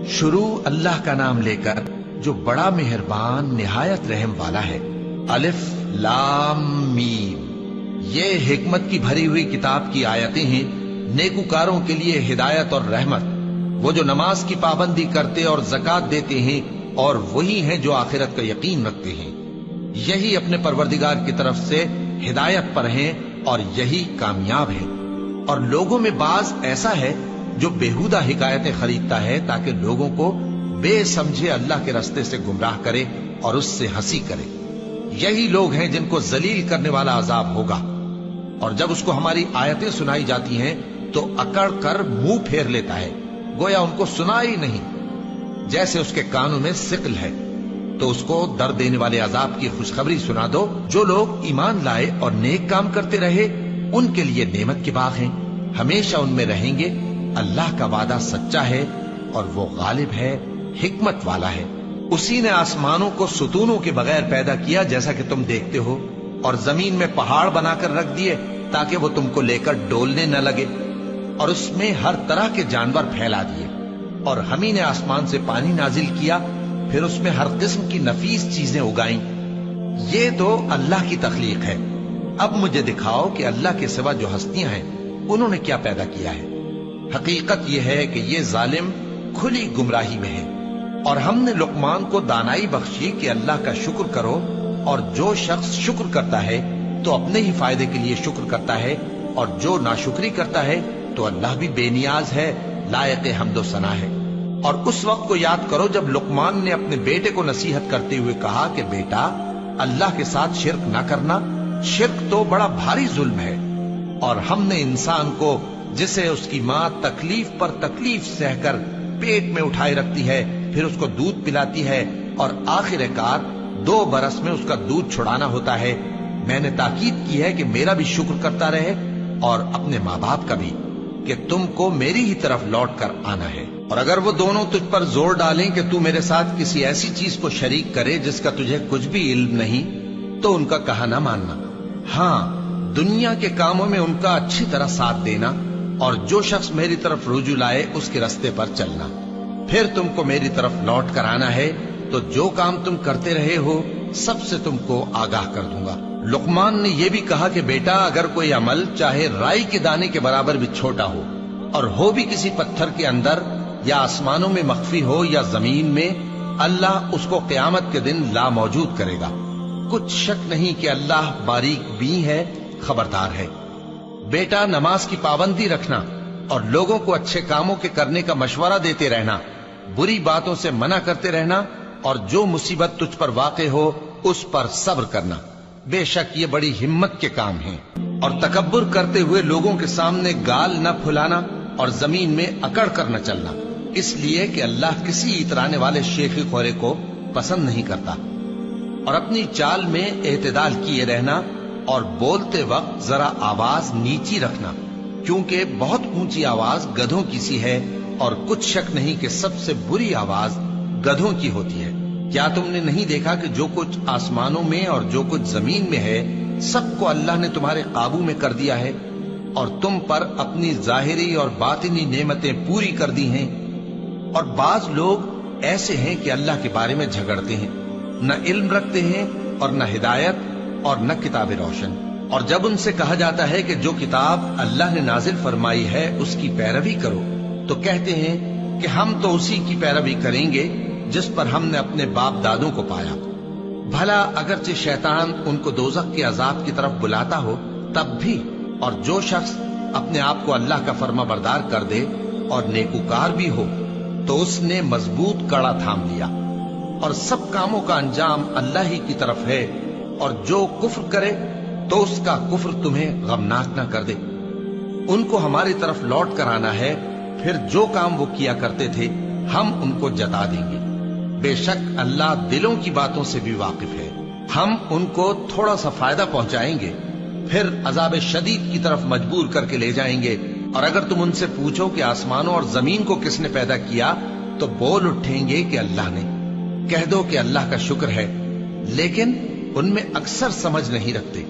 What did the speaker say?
शुरू अल्लाह का नाम लेकर जो बड़ा मेहरबान निहायत रहम वाला है। अलिफ लाम मीम। ये हिकमत की भरी हुई किताब की आयतें हैं, नेकुकारों के लिए हिदायत और रहमत। वो जो नमाज की पाबंदी करते और ज़कात देते हैं, और वही हैं जो आखिरत का यकीन रखते हैं। यही अपने परवरदिगार की तरफ से हिदायत पर हैं और यही कामयाब है। और लोगों में बाज ऐसा है जो बेहुदा हिकायतें खरीदता है ताकि लोगों को बेसमझे अल्लाह के रास्ते से गुमराह करे और उससे हंसी करे। यही लोग हैं जिनको जलील करने वाला अजाब होगा। और जब उसको हमारी आयतें सुनाई जाती हैं तो अकड़ कर मुंह फेर लेता है, गोया उनको सुना ही नहीं। जैसे उसके कानों में सिकल है। तो उसको दर्द देने वाले अजाब की खुशखबरी सुना दो। जो लोग ईमान लाए और नेक काम करते रहे, उनके लिए नेमत के बाग हैं, हमेशा उनमें रहेंगे। अल्लाह का वादा सच्चा है और वो गालिब है, हिकमत वाला है। उसी ने आसमानों को सुतूनों के बगैर पैदा किया जैसा कि तुम देखते हो, और जमीन में पहाड़ बनाकर रख दिए ताकि वो तुमको लेकर डोलने न लगे, और उसमें हर तरह के जानवर फैला दिए। और हम ही ने आसमान से पानी नाजिल किया, फिर उसमें हर किस्म की नफीस चीजें उगाई। ये तो अल्लाह की तख्लीक है। अब मुझे दिखाओ कि अल्लाह के सिवा जो हस्तियां हैं उन्होंने क्या पैदा किया है। हकीकत यह है कि ये जालिम खुली गुमराही में है। और हमने लुकमान को दानाई बख्शी कि अल्लाह का शुक्र करो, और जो शख्स शुक्र करता है तो अपने ही फायदे के लिए शुक्र करता है, और जो नाशुक्री करता है तो अल्लाह भी बेनियाज है, लायक हम्दो सना है। और उस वक्त को याद करो जब लुकमान ने अपने बेटे को नसीहत करते हुए कहा कि बेटा, अल्लाह के साथ शिर्क ना करना, शिर्क तो बड़ा भारी जुल्म है। और हमने इंसान को, जिसे उसकी माँ तकलीफ पर तकलीफ सहकर पेट में उठाए रखती है, फिर उसको दूध पिलाती है, और आखिरकार 2 बरस में उसका दूध छुड़ाना होता है, मैंने ताकीद की है कि मेरा भी शुक्र करता रहे और अपने माँ बाप का भी, कि तुमको मेरी ही तरफ लौट कर आना है। और अगर वो दोनों तुझ पर जोर डालें कि तू मेरे साथ किसी ऐसी चीज को शरीक करे जिसका तुझे कुछ भी इल्म नहीं, तो उनका कहा ना मानना। हाँ, दुनिया के कामों में उनका अच्छी तरह साथ देना, और जो शख्स मेरी तरफ रुजू लाए उसके रास्ते पर चलना। फिर तुमको मेरी तरफ लौट कर आना है, तो जो काम तुम करते रहे हो सबसे तुमको आगाह कर दूंगा। लुकमान ने यह भी कहा कि बेटा, अगर कोई अमल चाहे राई के दाने के बराबर भी छोटा हो, और हो भी किसी पत्थर के अंदर, या आसमानों में मख्फी हो या जमीन में, अल्लाह उसको क़यामत के दिन ला मौजूद करेगा। कुछ शक नहीं कि अल्लाह बारीक बीन है, खबरदार है। बेटा, नमाज की पाबंदी रखना और लोगों को अच्छे कामों के करने का मशवरा देते रहना, बुरी बातों से मना करते रहना, और जो मुसीबत तुझ पर वाक़े हो उस पर सब्र करना। बेशक ये बड़ी हिम्मत के काम हैं। और तकब्बुर करते हुए लोगों के सामने गाल न फुलाना और जमीन में अकड़ कर न चलना, इसलिए कि अल्लाह किसी इतराने वाले शेखी खोरे को पसंद नहीं करता। और अपनी चाल में एतदाल किए रहना, और बोलते वक्त जरा आवाज नीची रखना, क्योंकि बहुत ऊंची आवाज गधों की सी है, और कुछ शक नहीं कि सबसे बुरी आवाज गधों की होती है। क्या तुमने नहीं देखा कि जो कुछ आसमानों में और जो कुछ जमीन में है, सबको अल्लाह ने तुम्हारे काबू में कर दिया है, और तुम पर अपनी जाहिरी और बातिनी नेमतें पूरी कर दी हैं। और बाज लोग ऐसे हैं कि अल्लाह के बारे में झगड़ते हैं, न इल्म रखते हैं और न हिदायत और न किताब रोशन। और जब उनसे कहा जाता है कि जो किताब अल्लाह ने नाजिल फरमाई है उसकी पैरवी करो, तो कहते हैं कि हम तो उसी की पैरवी करेंगे जिस पर हमने अपने बाप दादों को पाया। भला अगरचे शैतान उनको दोज़ख के अजाब की तरफ बुलाता हो तब भी। और जो शख्स अपने आप को अल्लाह का फर्मा बरदार कर दे और नेकुकार भी हो, तो उसने मजबूत कड़ा थाम लिया। और सब कामों का अंजाम अल्लाह ही की तरफ है। और जो कुफ्र करे तो उसका कुफ्र तुम्हें गमनाक न कर दे। उनको हमारी तरफ लौट कर आना है, फिर जो काम वो किया करते थे हम उनको जता देंगे। बेशक अल्लाह दिलों की बातों से भी वाकिफ है। हम उनको थोड़ा सा फायदा पहुंचाएंगे, फिर अजाब शदीद की तरफ मजबूर करके ले जाएंगे। और अगर तुम उनसे पूछो कि आसमानों और जमीन को किसने पैदा किया, तो बोल उठेंगे कि अल्लाह ने। कह दो कि अल्लाह का शुक्र है, लेकिन उनमें अक्सर समझ नहीं रखते।